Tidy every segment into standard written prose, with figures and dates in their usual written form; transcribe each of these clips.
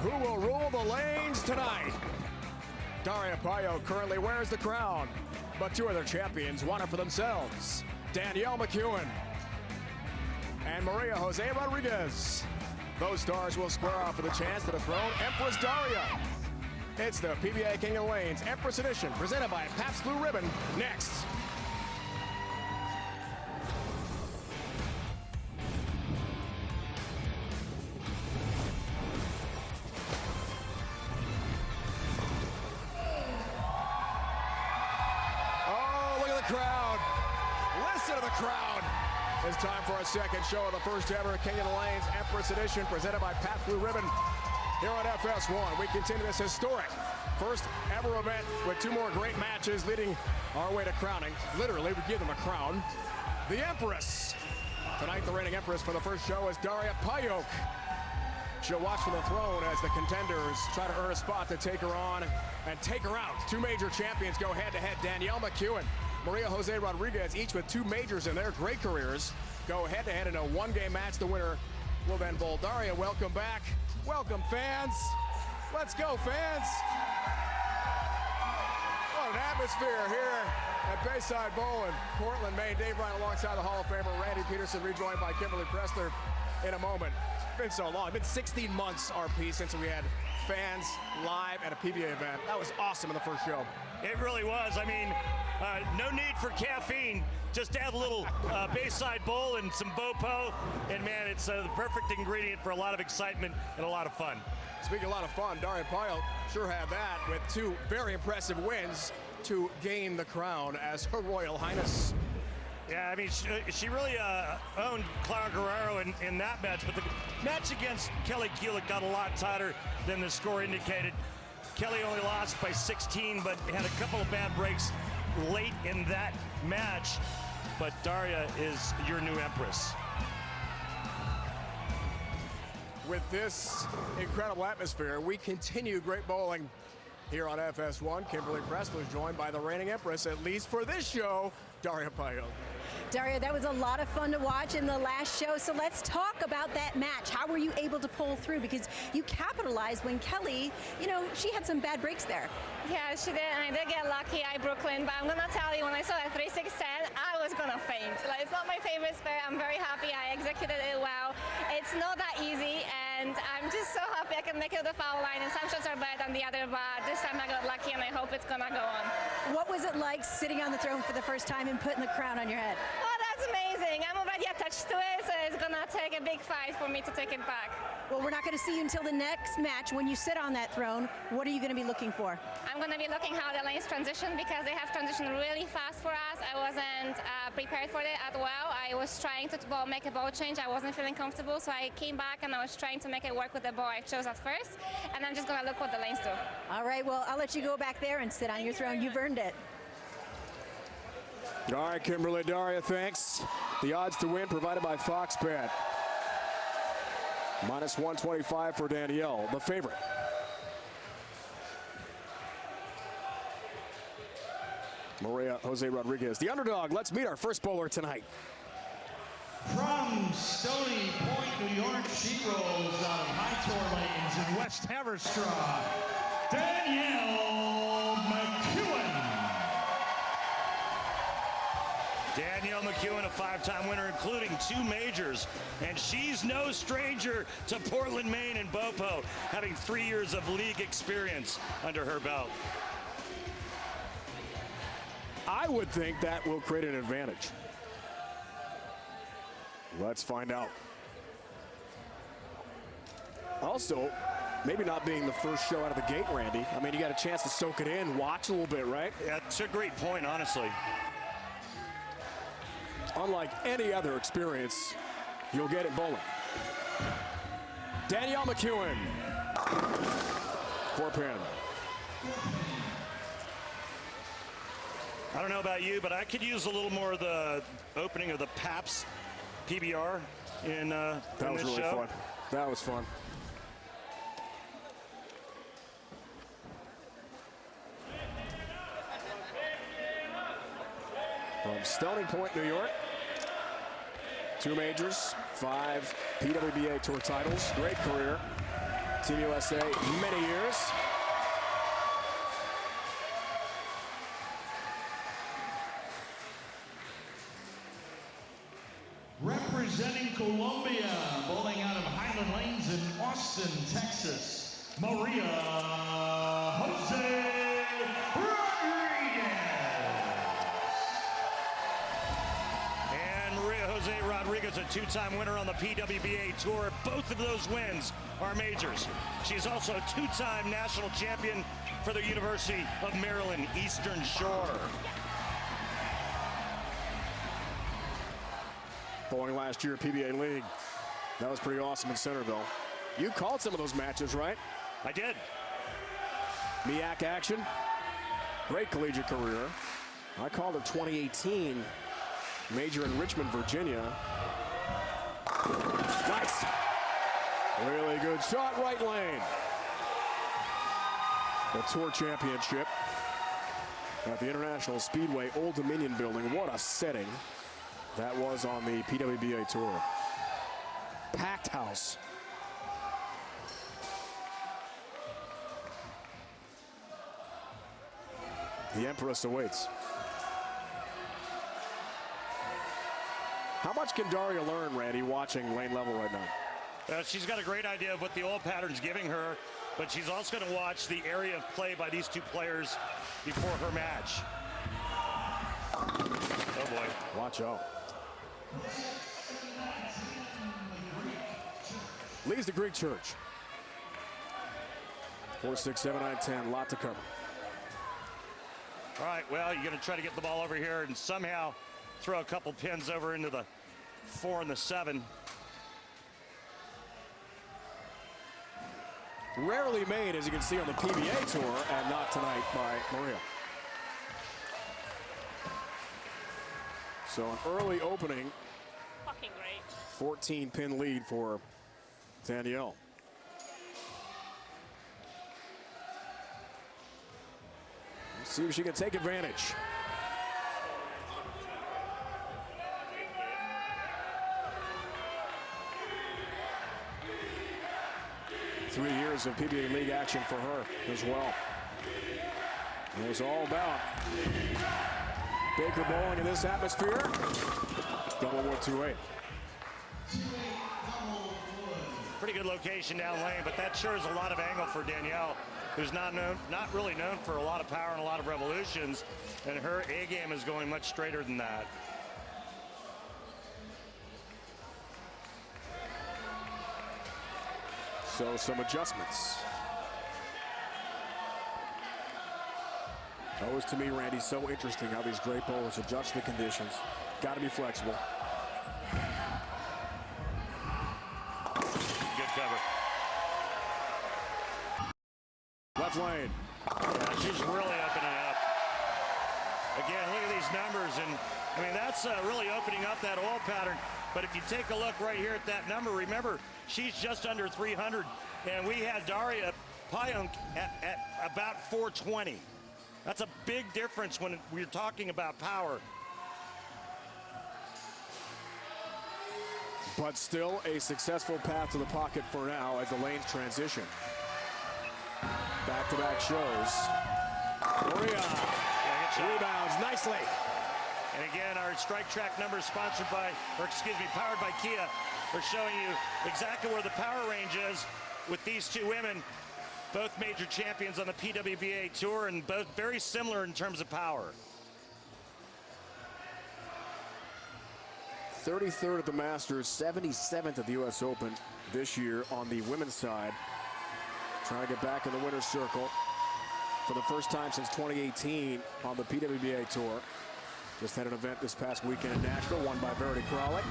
Who will rule the lanes tonight? Daria Payo currently wears the crown, but two other champions want it for themselves. Danielle McEwen and Maria Jose Rodriguez. Those stars will square off for the chance to dethrone Empress Daria. It's the PBA King of the Lanes Empress Edition, presented by Pabst Blue Ribbon, next. Oh, look at the crowd. Listen to the crowd. It's time for our second show of the first ever King of the Lanes Empress Edition, presented by Pabst Blue Ribbon. Here on FS1, we continue this historic first ever event with two more great matches leading our way to crowning. Literally, we give them a crown. The Empress. Tonight, the reigning Empress for the first show is Daria Payo. She'll watch from the throne as the contenders try to earn a spot to take her on and take her out. Two major champions go head-to-head. Danielle McEwen, Maria Jose Rodriguez, each with two majors in their great careers, go head-to-head in a one-game match. The winner will then bowl. Daria, welcome back. Welcome, fans. Let's go, fans. What an atmosphere here at Bayside Bowl in Portland, Maine. Dave Ryan alongside the Hall of Famer Randy Peterson, rejoined by Kimberly Pressler in a moment. It's been so long. It's been 16 months, RP, since we had fans live at a PBA event. That was awesome in the first show. It really was. I mean, no need for caffeine. Just add a little Bayside Bowl and some Bopo, and man, it's the perfect ingredient for a lot of excitement and a lot of fun. Speaking of a lot of fun, Daria Payo sure had that with two very impressive wins to gain the crown as Her Royal Highness. Yeah, I mean, she really owned Clara Guerrero in that match, but the match against Kelly Kulik got a lot tighter than the score indicated. Kelly only lost by 16, but had a couple of bad breaks late in that match. But Daria is your new Empress. With this incredible atmosphere, we continue great bowling here on FS1. Kimberly Pressler is joined by the reigning Empress, at least for this show, Daria Payo. Daria, that was a lot of fun to watch in the last show, so let's talk about that match. How were you able to pull through? Because you capitalized when Kelly, she had some bad breaks there. Yeah, she did, and I did get lucky at Brooklyn, but I'm going to tell you, when I saw that 3-6-10, I was going to faint. It's not my favorite spare. I'm very happy I executed it well. It's not that easy, and I'm just so happy I can make it to the foul line, and some shots are better than the other, but this time I got lucky, and I hope it's going to go on. What was it like sitting on the throne for the first time and putting the crown on your head? Oh, that's amazing. I'm already attached to it, so it's going to take a big fight for me to take it back. Well, we're not going to see you until the next match. When you sit on that throne, what are you going to be looking for? I'm going to be looking how the lanes transition, because they have transitioned really fast for us. I wasn't prepared for it at well. I was trying to make a ball change. I wasn't feeling comfortable, so I came back and I was trying to make it work with the ball I chose at first, and I'm just going to look what the lanes do. All right, well, I'll let you go back there and sit on your throne. You've earned it. All right, Kimberly, Daria, thanks. The odds to win provided by Fox Bet. Minus 125 for Danielle, the favorite. Maria Jose Rodriguez, the underdog. Let's meet our first bowler tonight. From Stony Point, New York, she rolls out of High Tor Lanes in West Haverstraw, Danielle McEwen. Danielle McEwen, a five-time winner, including two majors. And she's no stranger to Portland, Maine and Bopo, having 3 years of league experience under her belt. I would think that will create an advantage. Let's find out. Also, maybe not being the first show out of the gate, Randy. I mean, you got a chance to soak it in, watch a little bit, right? Yeah, it's a great point, honestly. Unlike any other experience you'll get in bowling. Danielle McEwen for pin. I don't know about you, but I could use a little more of the opening of the Pabst PBR in that in was this really show. fun. That was fun. From Stony Point, New York. 2 majors, 5 PWBA Tour titles. Great career. Team USA many years. Representing Colombia, bowling out of Highland Lanes in Austin, Texas, Maria Jose Rodriguez. And Maria Jose Rodriguez, a two-time winner on the PWBA Tour. Both of those wins are majors. She's also a two-time national champion for the University of Maryland Eastern Shore. Bowling last year, PBA League. That was pretty awesome in Centerville. You called some of those matches, right? I did. MEAC action. Great collegiate career. I called her 2018 major in Richmond, Virginia. Nice. Really good shot, right lane. The Tour Championship at the International Speedway Old Dominion building. What a setting. That was on the PWBA Tour. Packed house. The Empress awaits. How much can Daria learn, Randy, watching lane level right now? She's got a great idea of what the oil pattern's giving her, but she's also going to watch the area of play by these two players before her match. Oh boy. Watch out. Leads the Greek Church. 4, 6, 7, 9, 10. Lot to cover. All right, well, you're going to try to get the ball over here and somehow throw a couple pins over into the 4 and the 7. Rarely made, as you can see on the PBA Tour, and not tonight by Maria. So an early opening. Fucking great. 14-pin lead for Danielle. Let's see if she can take advantage. Three years of PBA League action for her as well. It was all about Baker bowling in this atmosphere. Double 1-2-8. Pretty good location down lane, but that sure is a lot of angle for Danielle, who's not really known for a lot of power and a lot of revolutions, and her A game is going much straighter than that. So some adjustments. Always to me, Randy, so interesting how these great bowlers adjust the conditions. Got to be flexible. Good cover. Left lane. Yeah, she's really opening up. Again, look at these numbers, and I mean that's really opening up that oil pattern. But if you take a look right here at that number, remember she's just under 300, and we had Daria Payunk at about 420. That's a big difference when we're talking about power. But still a successful path to the pocket for now as the lanes transition. Back-to-back shows. Maria rebounds nicely. And again, our strike track numbers sponsored by, or excuse me, powered by Kia. We're showing you exactly where the power range is with these two women. Both major champions on the PWBA Tour and both very similar in terms of power. 33rd at the Masters, 77th at the U.S. Open this year on the women's side. Trying to get back in the winner's circle for the first time since 2018 on the PWBA Tour. Just had an event this past weekend in Nashville, won by Verity Crowley.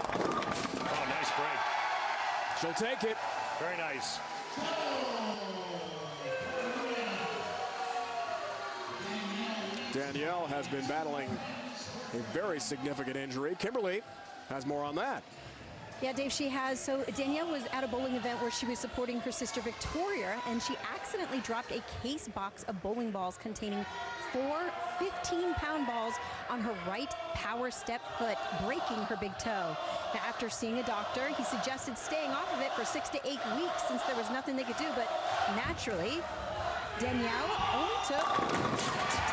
Oh, nice break. She'll take it. Very nice. Danielle has been battling a very significant injury. Kimberly has more on that. Yeah, Dave, she has. So Danielle was at a bowling event where she was supporting her sister Victoria, and she accidentally dropped a case box of bowling balls containing 4 15-pound balls on her right power step foot, breaking her big toe. Now, after seeing a doctor, he suggested staying off of it for 6 to 8 weeks since there was nothing they could do. But naturally, Danielle only took 2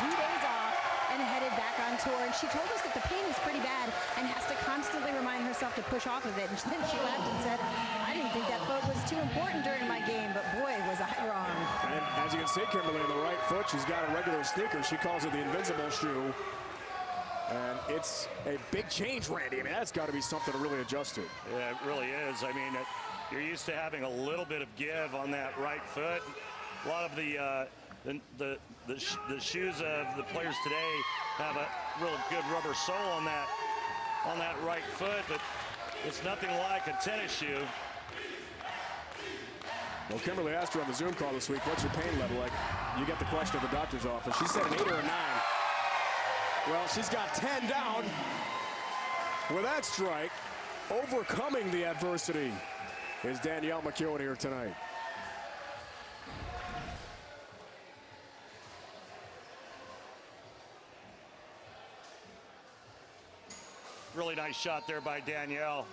days off and headed back on tour. And she told us that the pain is pretty bad and has to constantly remind herself to push off of it. And then she laughed and said, I didn't think that foot was too important during my game, but boy, was I wrong. And as you can see, Kimberly, on the right foot, she's got a regular sneaker. She calls it the invincible shoe. And it's a big change, Randy. I mean, that's got to be something to really adjust to. Yeah, it really is. I mean, you're used to having a little bit of give on that right foot. A lot of the shoes of the players today have a real good rubber sole on that right foot, but it's nothing like a tennis shoe. Well, Kimberly asked her on the Zoom call this week, what's your pain level like? You get the question at the doctor's office. She said an 8 or a 9. Well, she's got 10 down with that strike. Overcoming the adversity is Danielle McEwen here tonight. Really nice shot there by Danielle.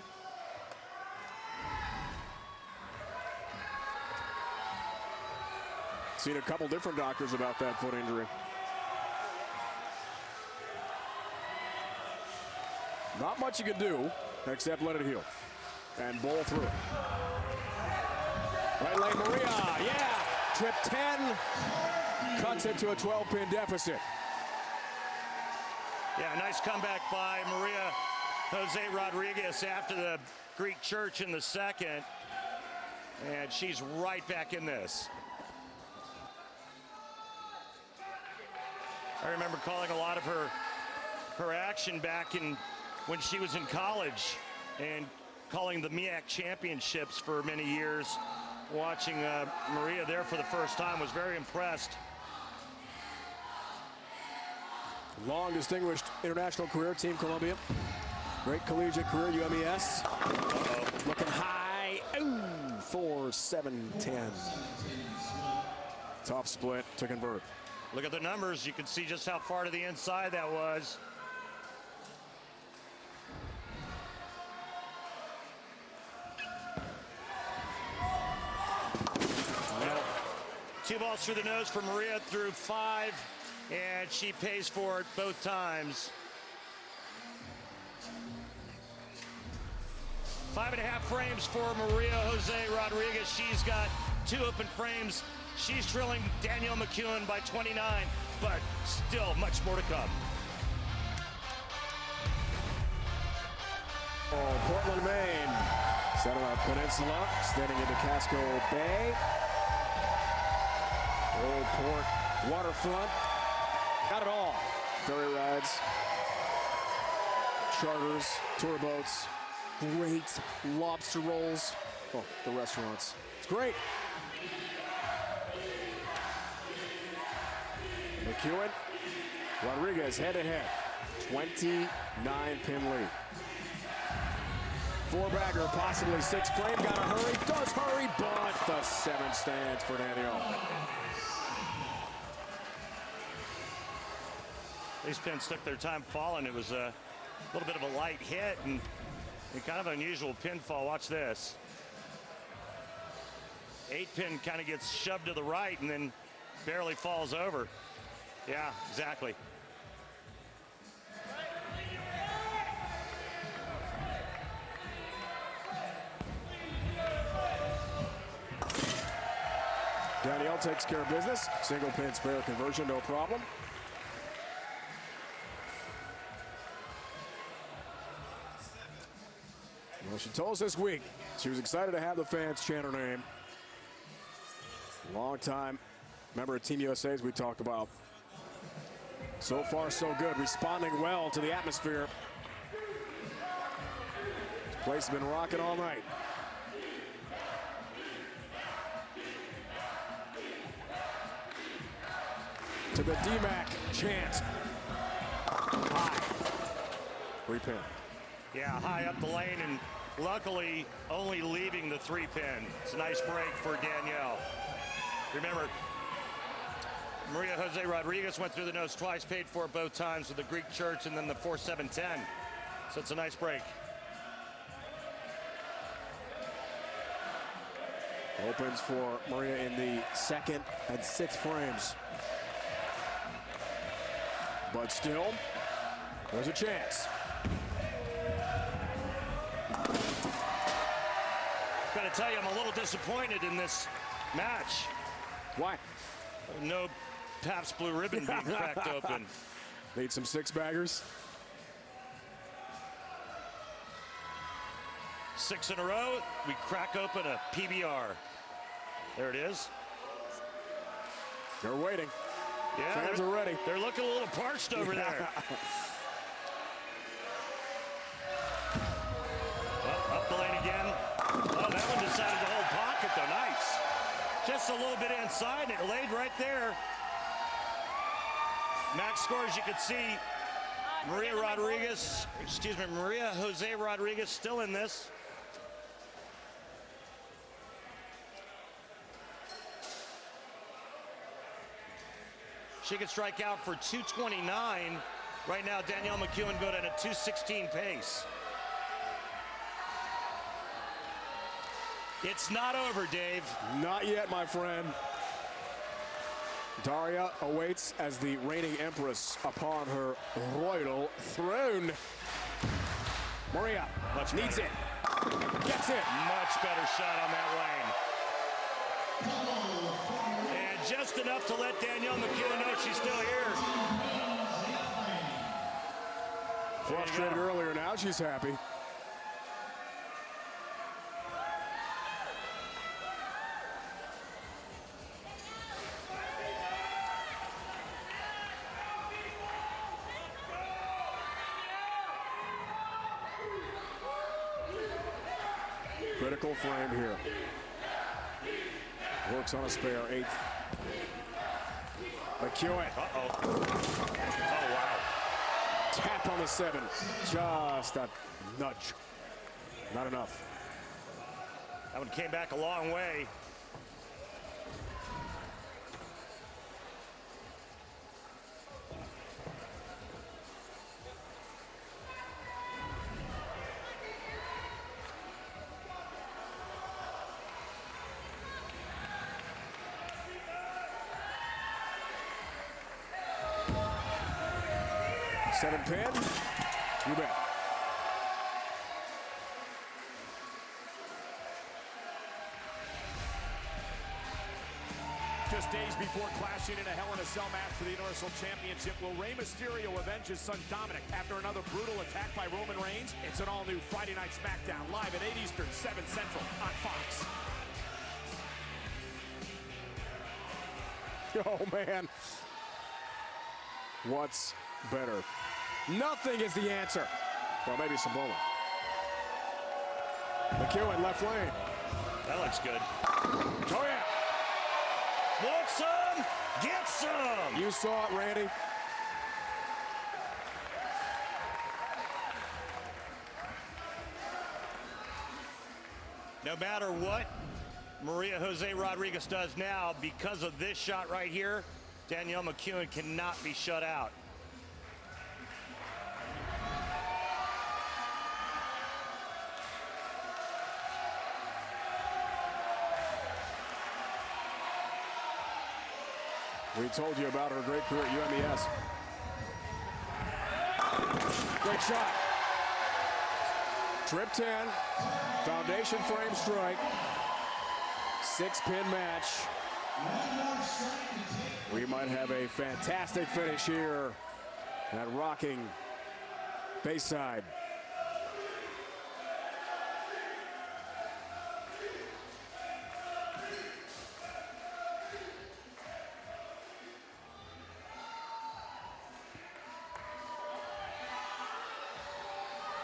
Seen a couple different doctors about that foot injury. Not much you can do except let it heal and bowl through it. Right lane, Maria, yeah, trip 10, cuts it to a 12-pin deficit. Yeah, nice comeback by Maria Jose Rodriguez after the Greek church in the second, and she's right back in this. I remember calling a lot of her action back when she was in college and calling the MEAC championships for many years. Watching Maria there for the first time, was very impressed. Long distinguished international career, Team Columbia. Great collegiate career, UMES. Looking high, 4-7-10. Tough split to convert. Look at the numbers. You can see just how far to the inside that was. Two balls through the nose for Maria through 5, and she pays for it both times. 5.5 frames for Maria Jose Rodriguez. She's got 2 open frames. She's trailing Danielle McEwen by 29, but still much more to come. Oh, Portland, Maine. Satellite Peninsula, extending into Casco Bay. Old Port waterfront. Got it all. Ferry rides, charters, tour boats, great lobster rolls. Oh, the restaurants. It's great. McEwen, Rodriguez head-to-head. 29-pin lead. 4-bagger, possibly 6 frame. Got to hurry. Does hurry, but the 7 stands for Danielle. These pins took their time falling. It was a little bit of a light hit and kind of unusual pinfall. Watch this. 8-pin kind of gets shoved to the right and then barely falls over. Yeah, exactly. Danielle takes care of business. Single pin spare conversion, no problem. Well, she told us this week she was excited to have the fans chant her name. Long time member of Team USA, as we talked about. So far, so good. Responding well to the atmosphere. This place has been rocking all night. To the DMAC chant. High. Repin. Yeah, high up the lane and luckily only leaving the 3-pin. It's a nice break for Danielle. Remember, Maria Jose Rodriguez went through the nose twice, paid for it both times with the Greek Church and then the 4-7-10. So it's a nice break. Opens for Maria in the 2nd and 6th frames. But still, there's a chance. Gotta tell you, I'm a little disappointed in this match. Why? No Pabst Blue Ribbon being cracked open. Need some 6-baggers. 6 in a row, we crack open a PBR. There it is. They're waiting. Yeah, Fans are ready. They're looking a little parched over there. Oh, up the lane again. Oh, that one decided to hold pocket though. Nice. Just a little bit inside, and it laid right there. Max score, as you can see, Maria Jose Rodriguez still in this. She could strike out for 229. Right now, Danielle McEwen going at a 216 pace. It's not over, Dave. Not yet, my friend. Daria awaits as the reigning Empress upon her royal throne. Maria needs it. Gets it. Much better shot on that lane. And just enough to let Danielle McEwen know she's still here. Frustrated earlier, now she's happy. Critical frame here. Works on a spare 8th. McEwen. Uh-oh. Oh, wow. Tap on the 7. Just a nudge. Not enough. That one came back a long way. Seven pin. You bet. Just days before clashing in a Hell in a Cell match for the Universal Championship, will Rey Mysterio avenge his son Dominic after another brutal attack by Roman Reigns? It's an all-new Friday Night SmackDown, live at 8 Eastern, 7 Central on Fox. Oh, man. What's better? Nothing is the answer. Well, maybe some bowling. McEwen, left lane. That looks good. Oh, yeah. Want some? Get some! You saw it, Randy. No matter what Maria Jose Rodriguez does now, because of this shot right here, Danielle McEwen cannot be shut out. We told you about her great career at UMES. Great shot. Trip 10, foundation frame strike, 6-pin match. We might have a fantastic finish here at rocking Bayside.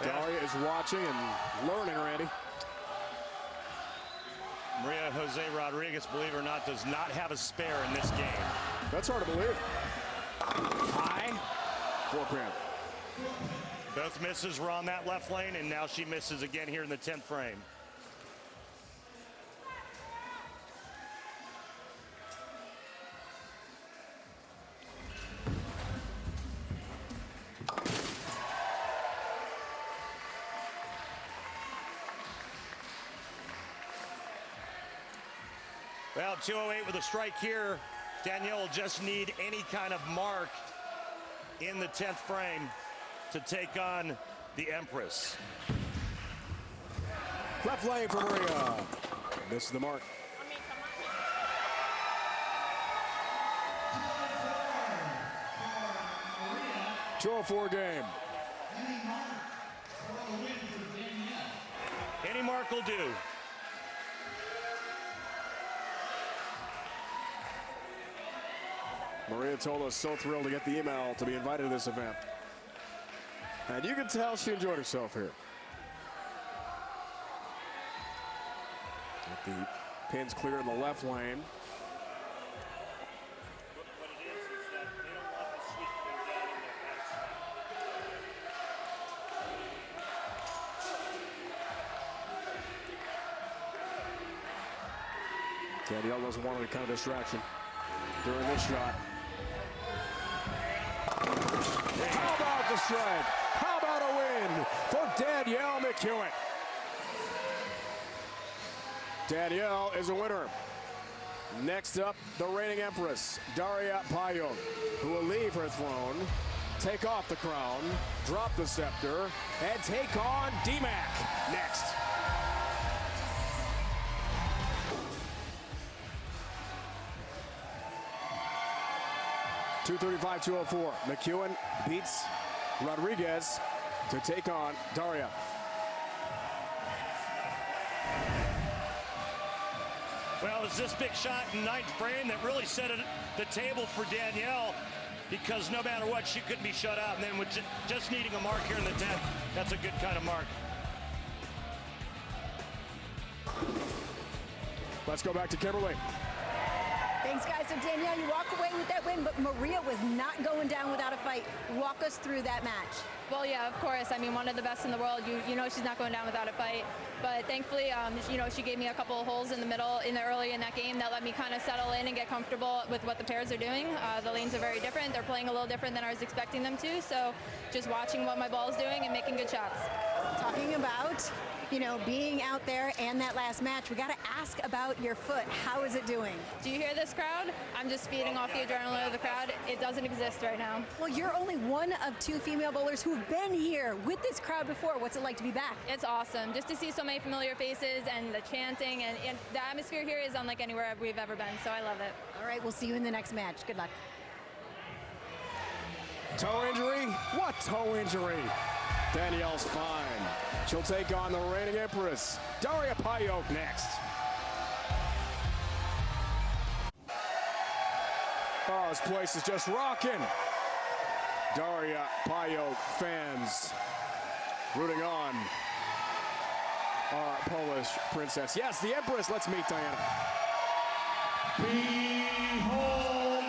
Daria is watching and learning, Randy. Maria Jose Rodriguez, believe it or not, does not have a spare in this game. That's hard to believe. High. 4-pin. Both misses were on that left lane, and now she misses again here in the 10th frame. Well, 208 with a strike here. Danielle will just need any kind of mark in the 10th frame to take on the Empress. Left lane for Maria. This is the mark. 204 game. Any mark will do. Maria told us so thrilled to get the email to be invited to this event. And you can tell she enjoyed herself here. Get the pins clear in the left lane. What it is that they don't want the sweep going down in their face. Danielle doesn't want any kind of distraction during this shot. How about the strike? How about a win for Danielle McEwen? Danielle is a winner. Next up, the reigning Empress, Daria Payong, who will leave her throne, take off the crown, drop the scepter, and take on D-Mac next. .235-204. McEwen beats Rodriguez to take on Daria. Well, it's this big shot in 9th frame that really set the table for Danielle, because no matter what, she couldn't be shut out. And then with just needing a mark here in the 10th, that's a good kind of mark. Let's go back to Kimberly. Thanks, guys. So, Danielle, you walk away with that win, but Maria was not going down without a fight. Walk us through that match. Well, yeah, of course. I mean, one of the best in the world. You know she's not going down without a fight. But thankfully, you know, she gave me a couple of holes in the middle, early in that game that let me kind of settle in and get comfortable with what the pairs are doing. The lanes are very different. They're playing a little different than I was expecting them to. So just watching what my ball is doing and making good shots. Talking about, you know, being out there and that last match, we got to ask about your foot. How is it doing? Do you hear this crowd? I'm just feeding off the adrenaline of the crowd. It doesn't exist right now. Well, you're only one of 2 female bowlers who've been here with this crowd before. What's it like to be back? It's awesome just to see so many familiar faces and the chanting, and the atmosphere here is unlike anywhere we've ever been, so I love it. All right, we'll see you in the next match. Good luck. Toe injury? What toe injury? Danielle's fine. She'll take on the reigning Empress, Daria Payong, next. Oh, this place is just rocking. Daria Payong fans rooting on our Polish princess. Yes, the Empress. Let's meet Diana. Behold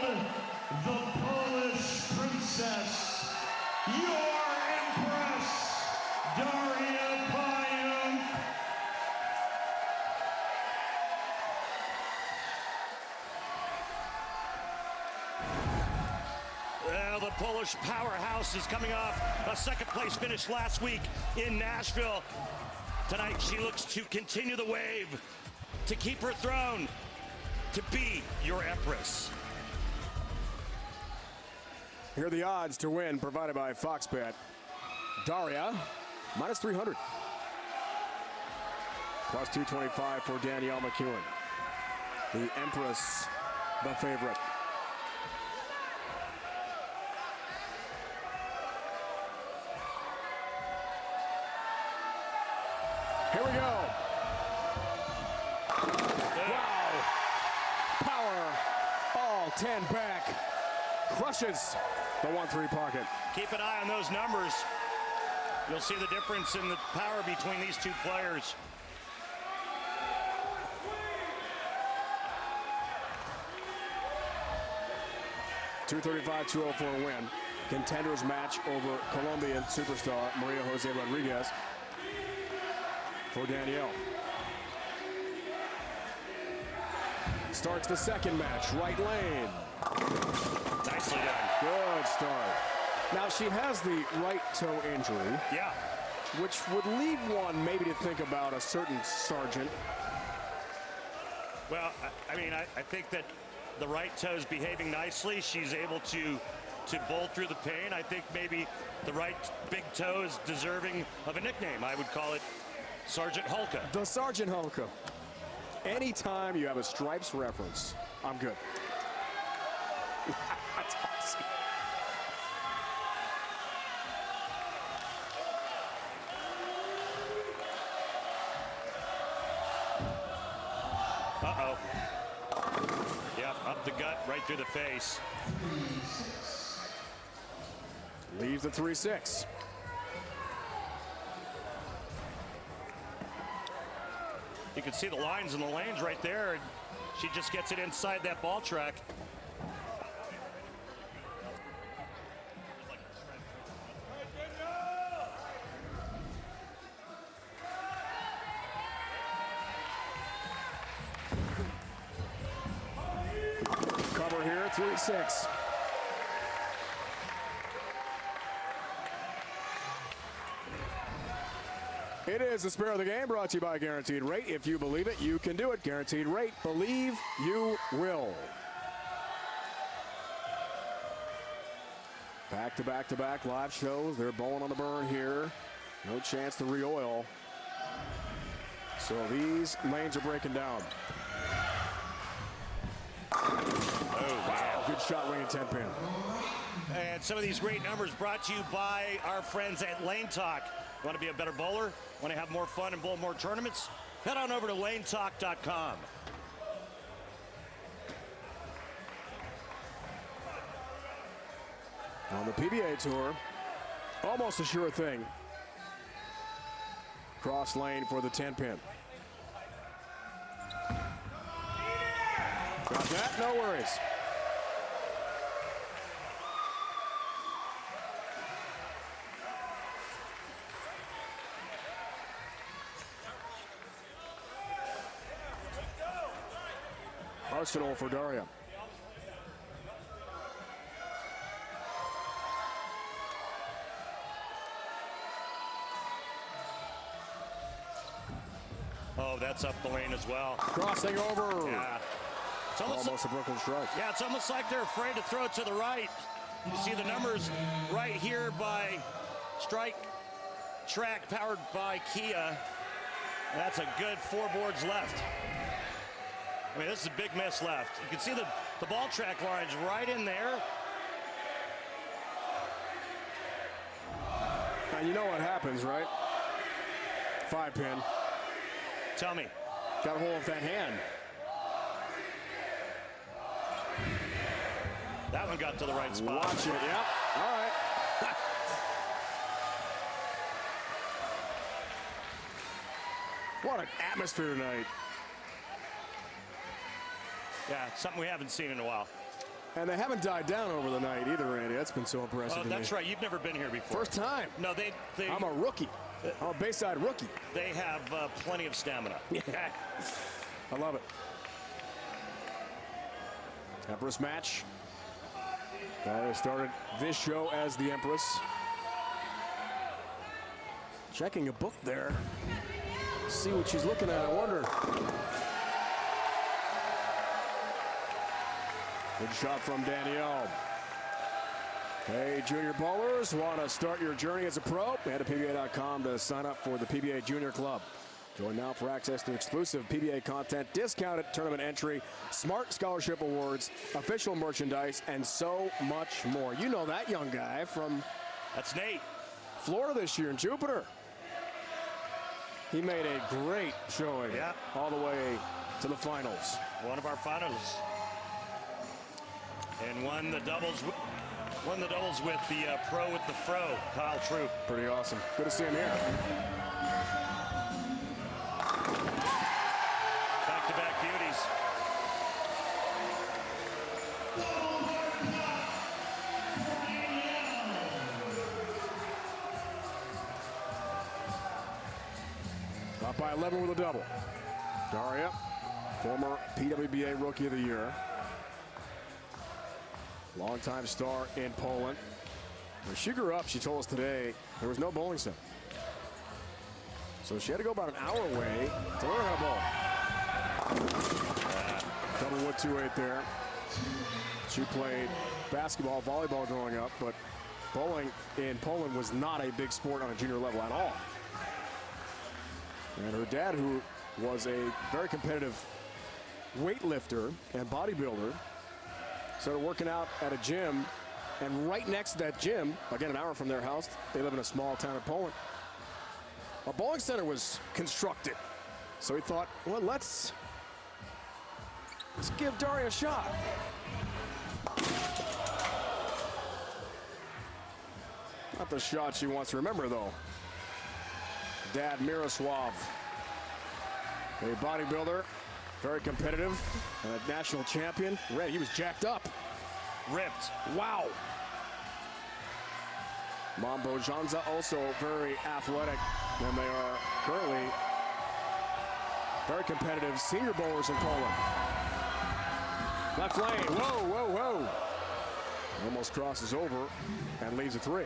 the Polish princess, your Empress, Daria Payong. Well, the Polish powerhouse is coming off a 2nd place finish last week in Nashville. Tonight, she looks to continue the wave, to keep her throne, to be your Empress. Here are the odds to win provided by Fox Bet. Daria, -300. +225 for Danielle McEwen. The Empress, the favorite. Here we go. Wow. Power. All 10 back. Crushes the 1-3 pocket. Keep an eye on those numbers. You'll see the difference in the power between these 2 players. .235-204 win. Contenders match over Colombian superstar Maria Jose Rodriguez for Danielle. Starts the second match, right lane. Nicely done. Good start. Now she has the right toe injury. Yeah. Which would lead one maybe to think about a certain Sargent. Well, I mean, I think that the right toe is behaving nicely. She's able to bolt through the pain. I think maybe the right big toe is deserving of a nickname. I would call it Sergeant Hulka. The Sergeant Hulka. Anytime you have a Stripes reference, I'm good. That's awesome. Uh-oh. Yep, up the gut, right through the face. Leaves the 3-6. You can see the lines and the lanes right there, and she just gets it inside that ball track. Cover here, 3-6. It is the Spare of the Game, brought to you by Guaranteed Rate. If you believe it, you can do it. Guaranteed Rate. Believe you will. Back-to-back-to-back live shows. They're bowling on the burn here. No chance to re-oil. So these lanes are breaking down. Oh, wow. Good shot, winging 10-pin. And some of these great numbers brought to you by our friends at Lane Talk. Want to be a better bowler? Want to have more fun and bowl more tournaments? Head on over to lanetalk.com. On the PBA Tour, almost a sure thing. Cross lane for the 10-pin. Got that? No worries. Arsenal for Daria. Oh, that's up the lane as well. Crossing over. Yeah. It's Almost a Brooklyn strike. Yeah, it's almost like they're afraid to throw it to the right. You see the numbers right here by Strike Track, powered by Kia. That's a good 4 boards left. I mean, this is a big miss left. You can see the ball track lines right in there. And you know what happens, right? 5-pin. Tell me. Got a hold of that hand. That one got to the right spot. Watch it, yep. All right. What an atmosphere tonight. Yeah, something we haven't seen in a while. And they haven't died down over the night either, Randy. That's been so impressive Oh, to me. that's right. You've never been here before. First time. No, they I'm a rookie. I'm a Bayside rookie. They have plenty of stamina. I love it. Empress match. Started this show as the Empress. Checking a book there. See what she's looking at, I wonder. Good shot from Danielle. Hey, junior bowlers, want to start your journey as a pro? Head to PBA.com to sign up for the PBA Junior Club. Join now for access to exclusive PBA content, discounted tournament entry, smart scholarship awards, official merchandise, and so much more. You know that young guy from That's Nate. Florida this year in Jupiter. He made a great showing all the way to the finals. One of our finals. And won the doubles with the pro with the fro, Kyle Troop. Pretty awesome. Good to see him here. Back-to-back beauties. by 11 with a double. Daria, former PWBA Rookie of the Year. Longtime star in Poland. When she grew up, she told us today, there was no bowling center. So she had to go about an hour away to learn how to bowl. Double wood 2-8 there. She played basketball, volleyball growing up, but bowling in Poland was not a big sport on a junior level at all. And her dad, who was a very competitive weightlifter and bodybuilder, started working out at a gym, and right next to that gym, again an hour from their house, they live in a small town in Poland, a bowling center was constructed. So he thought, well, let's give Daria a shot. Not the shot she wants to remember, though. Dad Miroslav, a bodybuilder, very competitive, and a national champion. Red, he was jacked up. Ripped. Wow. Mom Bojanza also very athletic, and they are currently very competitive senior bowlers in Poland. Left lane, whoa, whoa, whoa. Almost crosses over and leaves a 3.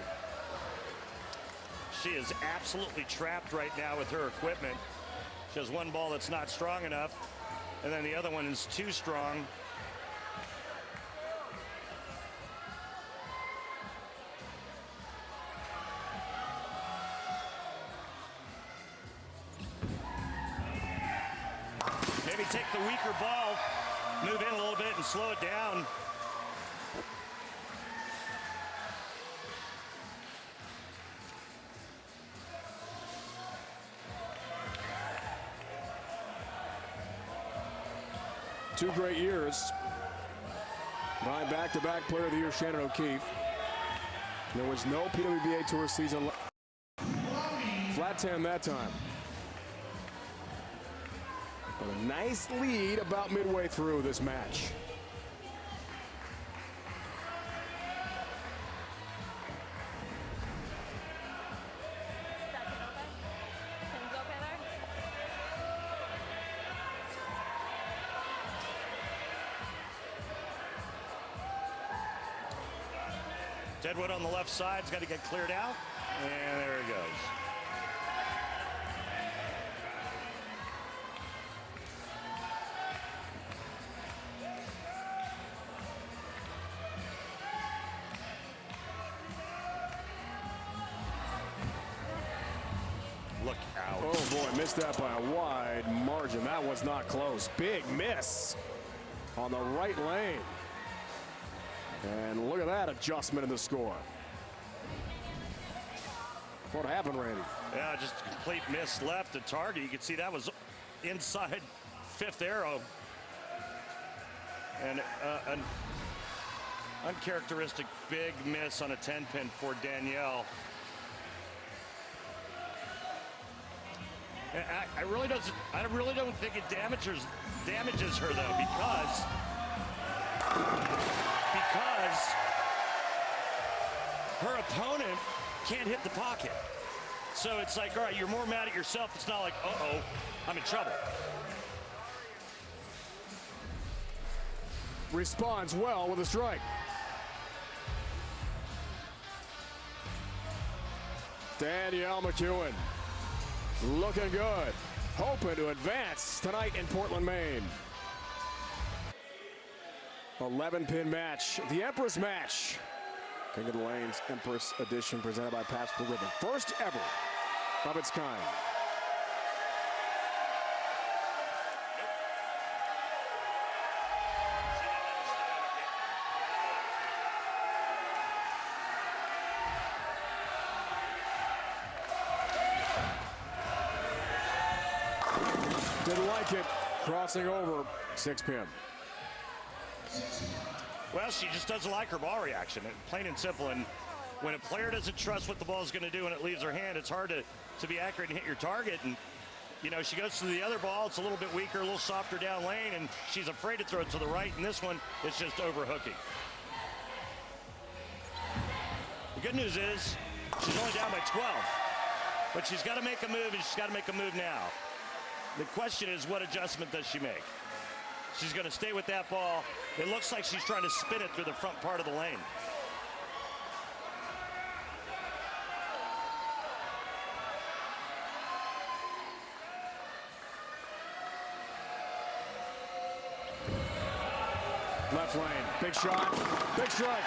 She is absolutely trapped right now with her equipment. She has one ball that's not strong enough, and then the other one is too strong. Maybe take the weaker ball, move in a little bit and slow it down. Two great years by back-to-back Player of the Year Shannon O'Keefe. There was no PWBA Tour season. Flat 10 that time. But a nice lead about midway through this match. Deadwood on the left side's got to get cleared out, and there he goes. Look out. Oh boy, missed that by a wide margin. That was not close. Big miss on the right lane. And look at that adjustment in the score. What happened, Randy? Yeah, just a complete miss left to target. You can see that was inside 5th arrow. And an uncharacteristic big miss on a 10-pin for Danielle. I really don't think it damages her though, because her opponent can't hit the pocket. So it's like, all right, you're more mad at yourself. It's not like, uh-oh, I'm in trouble. Responds well with a strike. Danielle McEwen looking good. Hoping to advance tonight in Portland, Maine. 11-pin match, the Empress match. King of the Lanes Empress edition presented by Pabst Blue Ribbon. First ever of its kind. Didn't like it, crossing over 6-pin. Well, she just doesn't like her ball reaction, plain and simple. And when a player doesn't trust what the ball is going to do and it leaves her hand, it's hard to be accurate and hit your target. And, you know, she goes to the other ball. It's a little bit weaker, a little softer down lane, and she's afraid to throw it to the right. And this one is just overhooking. The good news is she's only down by 12. But she's got to make a move, and she's got to make a move now. The question is, what adjustment does she make? She's going to stay with that ball. It looks like she's trying to spin it through the front part of the lane. Left lane, big shot, big strike.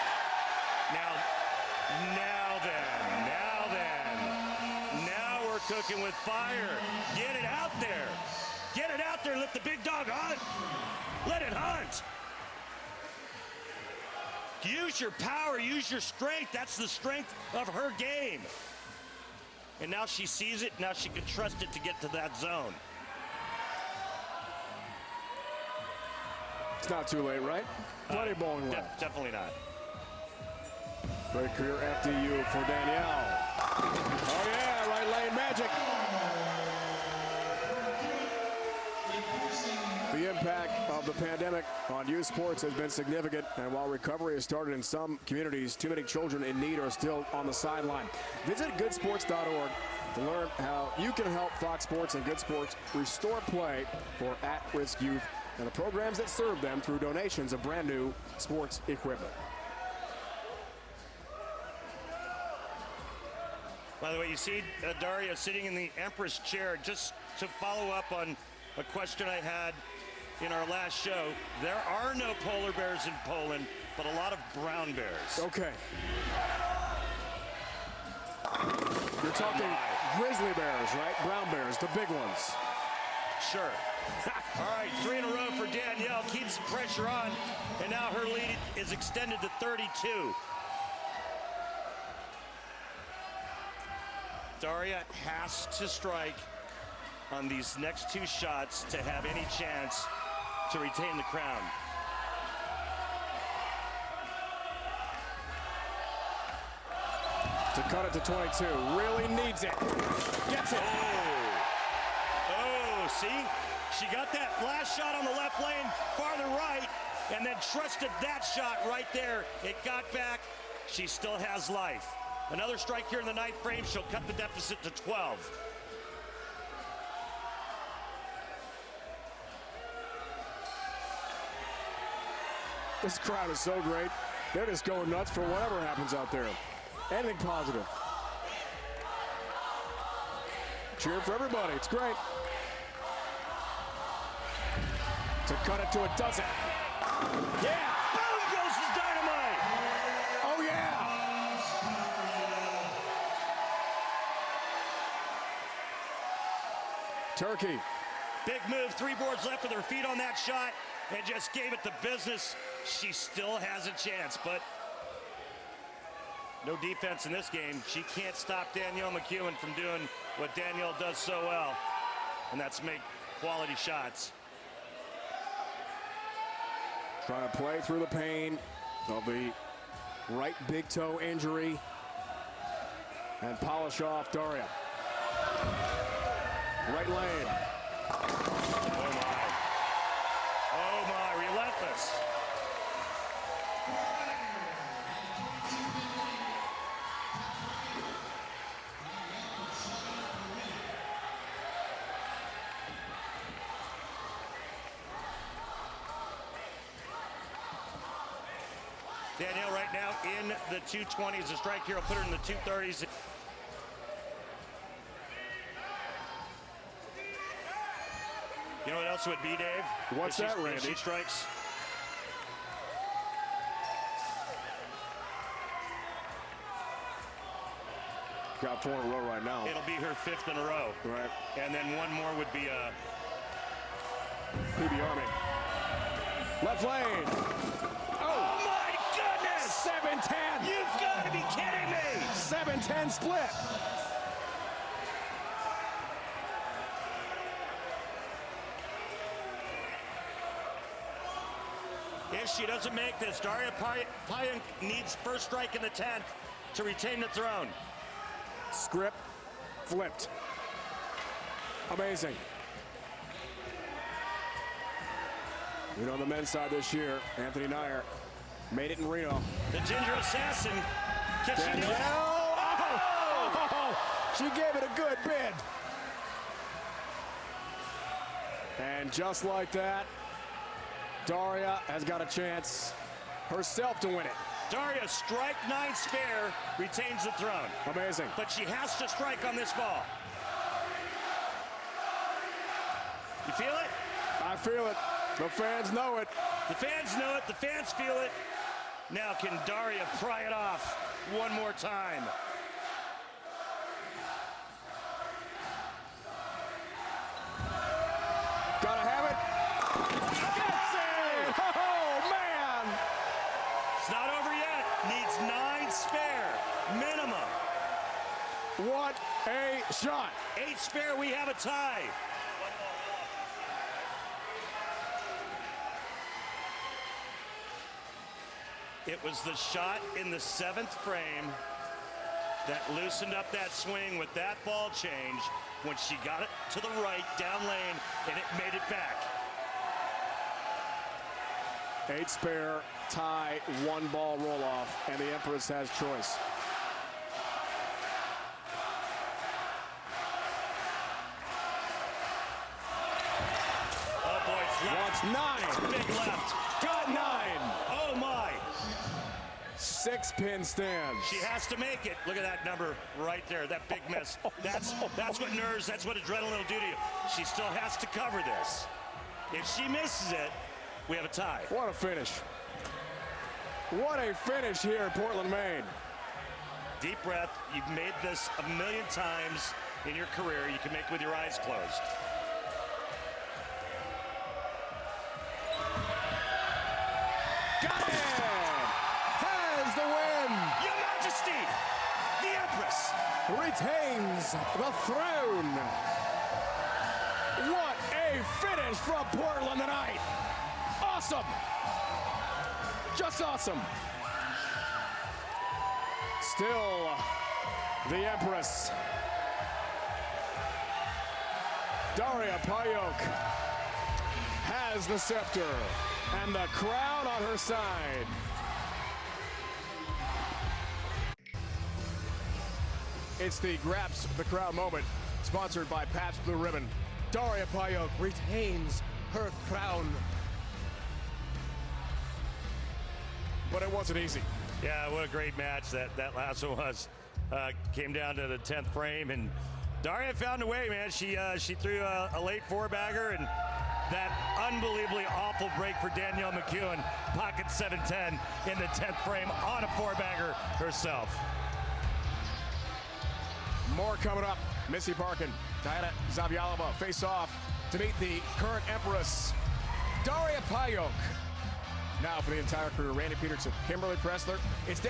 Now we're cooking with fire. Get it out there. Get it out there. Let the big dog hunt. Let it hunt. Use your power. Use your strength. That's the strength of her game. And now she sees it. Now she can trust it to get to that zone. It's not too late, right? Plenty of bowling left. Definitely not. Great career FDU for Danielle. Oh yeah, right lane magic. The impact of the pandemic on youth sports has been significant, and while recovery has started in some communities, too many children in need are still on the sideline. Visit goodsports.org to learn how you can help Fox Sports and Good Sports restore play for at-risk youth and the programs that serve them through donations of brand new sports equipment. By the way, you see Daria sitting in the Empress chair. Just to follow up on a question I had in our last show, there are no polar bears in Poland, but a lot of brown bears. Okay. You're talking grizzly bears, right? Brown bears, the big ones. Sure. All right, 3 in a row for Danielle. Keeps the pressure on, and now her lead is extended to 32. Daria has to strike on these next 2 shots to have any chance to retain the crown. To cut it to 22, really needs it. Gets it. Oh, see? She got that last shot on the left lane, farther right, and then trusted that shot right there. It got back. She still has life. Another strike here in the 9th frame. She'll cut the deficit to 12. This crowd is so great. They're just going nuts for whatever happens out there. Anything positive. Cheer for everybody. It's great. To cut it to a dozen. Yeah! Boom goes the dynamite! Oh, yeah! Turkey. Big move, 3 boards left with her feet on that shot, and just gave it the business. She still has a chance, but no defense in this game. She can't stop Danielle McEwen from doing what Danielle does so well, and that's make quality shots. Trying to play through the pain of the right big toe injury and polish off Daria. Right lane. Oh my, relentless. Danielle right now in the 220s. The strike here will put her in the 230s. You know what else would be, Dave? What's that, Randy? If she strikes. Got 4 in a row right now. It'll be her 5th in a row. Right. And then one more would be a PBA Army. Left lane. Oh my goodness! 7-10. You've got to be kidding me! 7-10 split. If she doesn't make this, Daria Payunk needs first strike in the 10th to retain the throne. Script flipped. Amazing. You know, on the men's side this year, Anthony Nair made it in Reno. The Ginger Assassin. Can she do it? Oh! She gave it a good bid. And just like that, Daria has got a chance herself to win it. Daria, strike 9 spare, retains the throne. Amazing. But she has to strike on this ball. You feel it? I feel it. The fans know it. The fans know it. The fans feel it. Now can Daria pry it off one more time? Gotta have it. Gets it! Oh, man! It's not over yet. Needs 9 spare. Minimum. What a shot. 8 spare, we have a tie. It was the shot in the 7th frame that loosened up that swing with that ball change when she got it to the right, down lane, and it made it back. 8 spare, tie, 1 ball roll off, and the Empress has choice. Oh boy, it's left. Wants 9. Big left. Got 9. Oh my. 6-pin stands. She has to make it. Look at that number right there, that big miss. That's what nerves, that's what adrenaline will do to you. She still has to cover this. If she misses it, we have a tie. What a finish. What a finish here in Portland, Maine. Deep breath. You've made this a million times in your career. You can make it with your eyes closed. Got it! Has the win! Your Majesty, the Empress Retains the throne. What a finish from Portland tonight. Awesome. Just awesome. Still the Empress. Daria Payok has the scepter and the crowd on her side. It's the Graps the Crowd moment, sponsored by Pabst Blue Ribbon. Daria Payok retains her crown. But it wasn't easy. Yeah, what a great match that last one was. Came down to the 10th frame, and Daria found a way, man. She threw a late 4-bagger, and that unbelievably awful break for Danielle McEwen, pocket 7-10 in the 10th frame on a 4-bagger herself. More coming up. Missy Parkin, Diana Zavjalova face off to meet the current Empress, Daria Payok. Now for the entire crew, Randy Peterson, Kimberly Pressler. It's